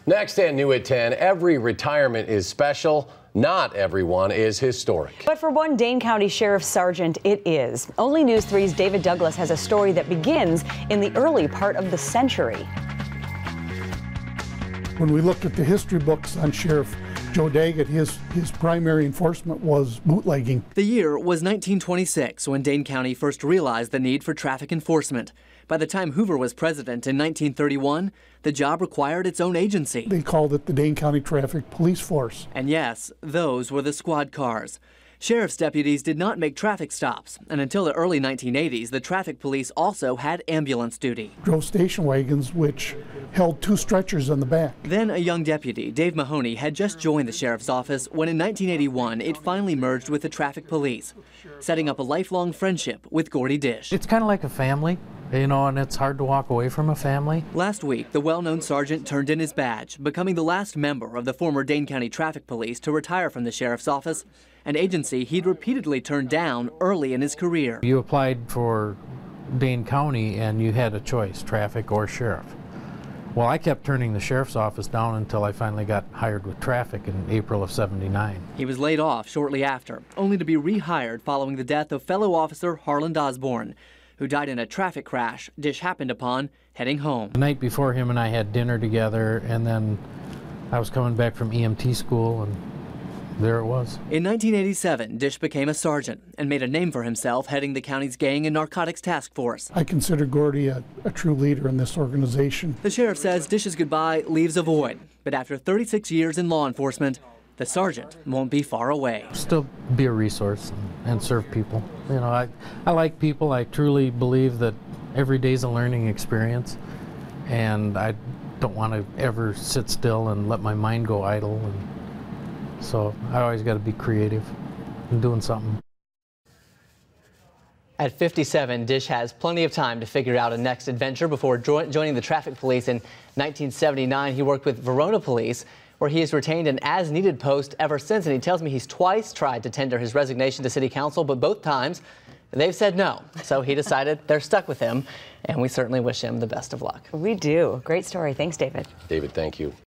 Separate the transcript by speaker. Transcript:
Speaker 1: Next and new at 10, every retirement is special. Not everyone is historic.
Speaker 2: But for one Dane County Sheriff Sergeant, it is. Only News 3's David Douglas has a story that begins in the early part of the century.
Speaker 3: When we looked at the history books on Sheriff Joe Daggett, his primary enforcement was bootlegging.
Speaker 4: The year was 1926 when Dane County first realized the need for traffic enforcement. By the time Hoover was president in 1931, the job required its own agency.
Speaker 3: They called it the Dane County Traffic Police Force.
Speaker 4: And yes, those were the squad cars. Sheriff's deputies did not make traffic stops, and until the early 1980s, the traffic police also had ambulance duty.
Speaker 3: Drove station wagons, which held 2 stretchers on the back.
Speaker 4: Then a young deputy, Dave Mahoney, had just joined the sheriff's office when in 1981 it finally merged with the traffic police, setting up a lifelong friendship with Gordy Dish.
Speaker 5: It's kind of like a family, you know, and it's hard to walk away from a family.
Speaker 4: Last week, the well-known sergeant turned in his badge, becoming the last member of the former Dane County Traffic Police to retire from the sheriff's office, an agency he'd repeatedly turned down early in his career.
Speaker 5: You applied for Dane County and you had a choice, traffic or sheriff. Well, I kept turning the sheriff's office down until I finally got hired with traffic in April of '79.
Speaker 4: He was laid off shortly after, only to be rehired following the death of fellow officer Harland Osborne, who died in a traffic crash Dish happened upon heading home.
Speaker 5: The night before, him and I had dinner together, and then I was coming back from EMT school, and there it was.
Speaker 4: In 1987, Dish became a sergeant and made a name for himself heading the county's gang and narcotics task force.
Speaker 3: I consider Gordy a true leader in this organization.
Speaker 4: The sheriff says Dish's goodbye leaves a void, but after 36 years in law enforcement, the sergeant won't be far away.
Speaker 5: Still be a resource and serve people. You know, I like people. I truly believe that every day's a learning experience, and I don't want to ever sit still and let my mind go idle. And so I always got to be creative and doing something.
Speaker 6: At 57, Dish has plenty of time to figure out a next adventure. Before joining the traffic police in 1979, he worked with Verona Police, where he has retained an as-needed post ever since. And he tells me he's twice tried to tender his resignation to city council, but both times they've said no. So he decided they're stuck with him, and we certainly wish him the best of luck.
Speaker 2: We do. Great story. Thanks, David.
Speaker 1: David, thank you.